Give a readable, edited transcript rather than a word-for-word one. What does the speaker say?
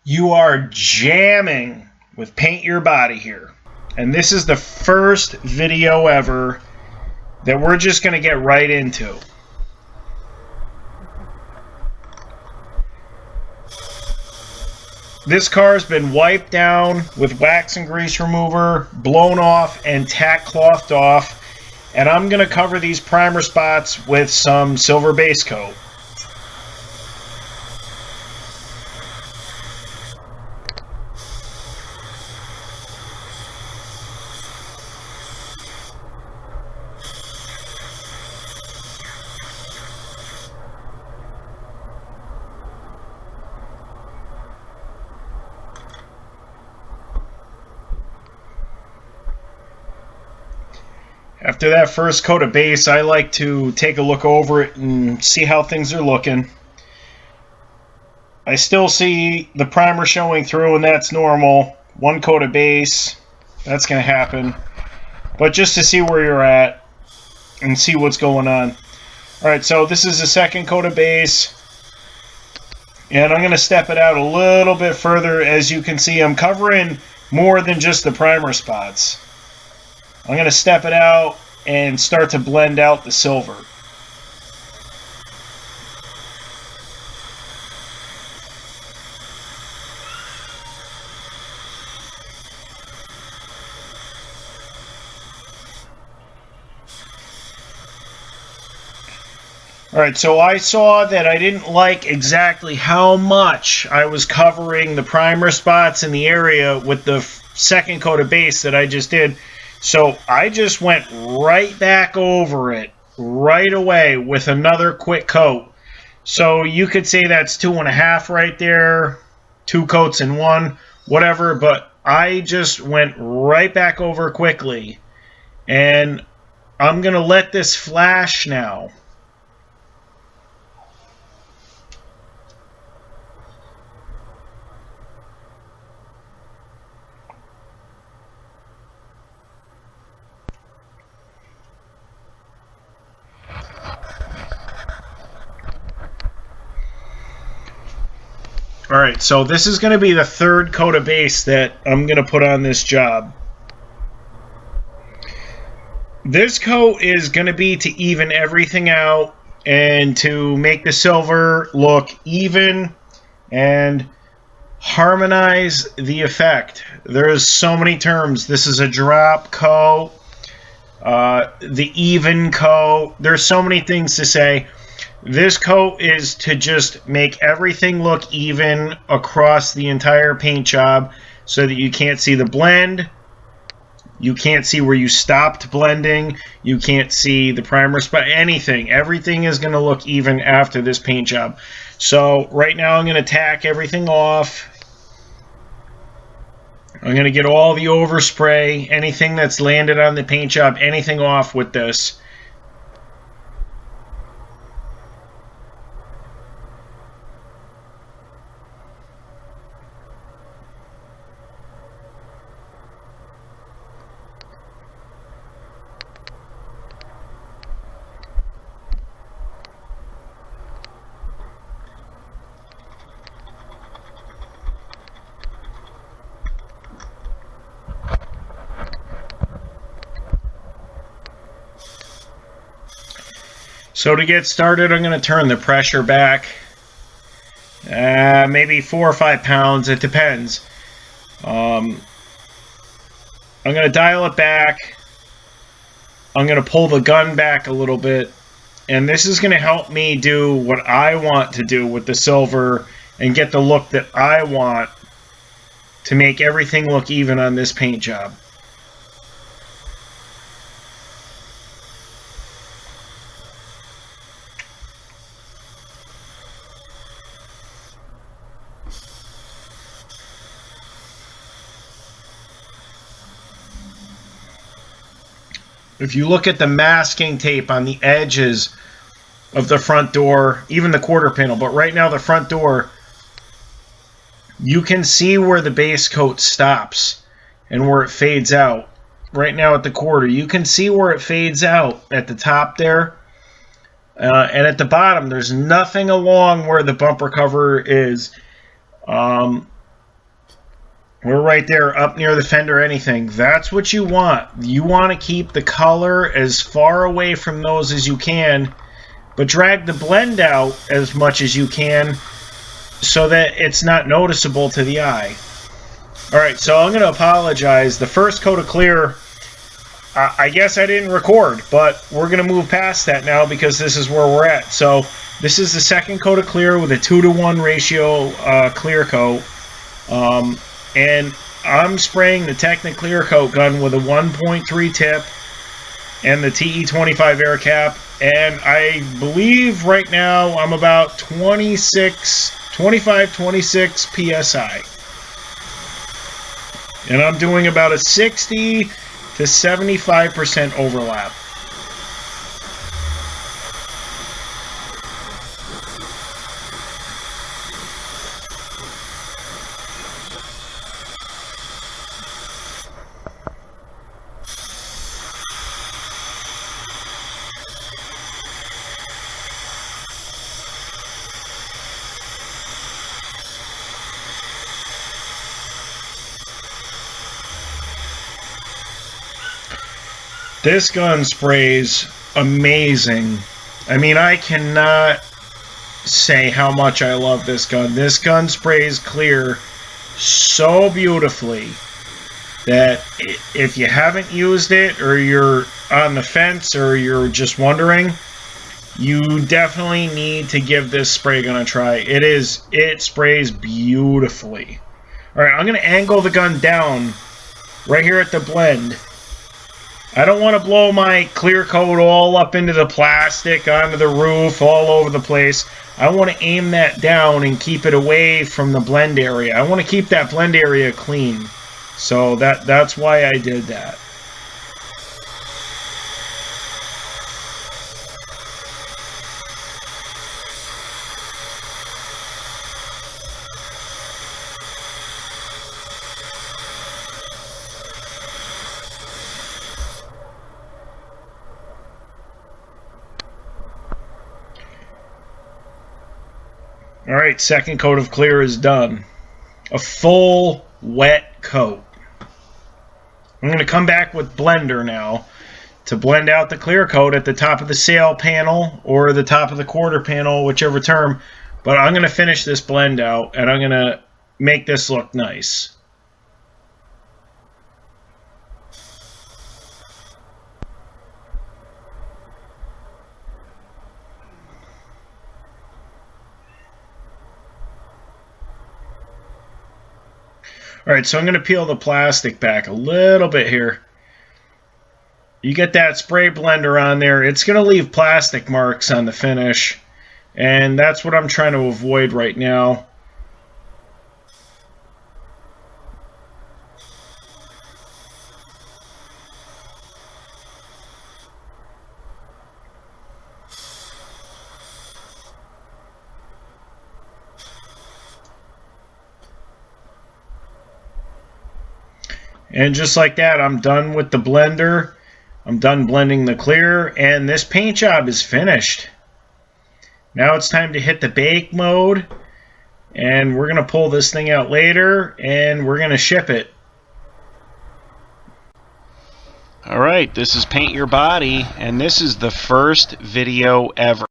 You are jamming with Paint Your Body here. And this is the first video ever that we're just going to get right into. This car has been wiped down with wax and grease remover, blown off, and tack clothed off. And I'm going to cover these primer spots with some silver base coat. After that first coat of base, I like to take a look over it and see how things are looking. I still see the primer showing through, and that's normal. One coat of base, that's going to happen. But just to see where you're at and see what's going on. Alright, so this is the second coat of base. And I'm going to step it out a little bit further. As you can see, I'm covering more than just the primer spots. I'm going to step it out and start to blend out the silver. Alright, so I saw that I didn't like exactly how much I was covering the primer spots in the area with the second coat of base that I just did. So I just went right back over it right away with another quick coat. So you could say that's 2.5 right there, 2 coats in one, whatever. But I just went right back over quickly. And I'm going to let this flash now. Alright, so this is going to be the third coat of base that I'm going to put on this job. This coat is going to be to even everything out and to make the silver look even and harmonize the effect. There's so many terms. This is a drop coat, the even coat. There's so many things to say. This coat is to just make everything look even across the entire paint job so that you can't see the blend. You can't see where you stopped blending. You can't see the primer spot, anything. Everything is going to look even after this paint job. So right now I'm going to tack everything off. I'm going to get all the overspray, anything that's landed on the paint job, anything off with this. So to get started, I'm going to turn the pressure back, maybe 4 or 5 pounds, it depends. I'm going to dial it back. I'm going to pull the gun back a little bit, and this is going to help me do what I want to do with the silver and get the look that I want to make everything look even on this paint job. If you look at the masking tape on the edges of the front door, even the quarter panel, but right now the front door, you can see where the base coat stops and where it fades out. Right now at the quarter, you can see where it fades out at the top there. And at the bottom, there's nothing along where the bumper cover is. We're right there up near the fender, anything. That's what you want. You want to keep the color as far away from those as you can, but drag the blend out as much as you can so that it's not noticeable to the eye. Alright, so I'm going to apologize. The first coat of clear, I guess I didn't record, but we're going to move past that now because this is where we're at. So this is the second coat of clear with a 2-to-1 ratio clear coat. And I'm spraying the Tekna Clearcoat gun with a 1.3 tip and the TE25 air cap. And I believe right now I'm about 25-26 PSI. And I'm doing about a 60 to 75% overlap. This gun sprays amazing. I mean, I cannot say how much I love this gun. This gun sprays clear so beautifully that if you haven't used it, or you're on the fence, or you're just wondering, you definitely need to give this spray gun a try. It sprays beautifully. Alright, I'm going to angle the gun down right here at the blend. I don't want to blow my clear coat all up into the plastic, onto the roof, all over the place. I want to aim that down and keep it away from the blend area. I want to keep that blend area clean. So that's why I did that. Alright, second coat of clear is done. A full wet coat. I'm going to come back with blender now to blend out the clear coat at the top of the sail panel or the top of the quarter panel, whichever term. But I'm going to finish this blend out and I'm going to make this look nice. Alright, so I'm going to peel the plastic back a little bit here. You get that spray blender on there, it's going to leave plastic marks on the finish. And that's what I'm trying to avoid right now. And just like that, I'm done with the blender. I'm done blending the clear, and this paint job is finished. Now it's time to hit the bake mode, and we're going to pull this thing out later, and we're going to ship it. Alright, this is Paint Your Body, and this is the first video ever.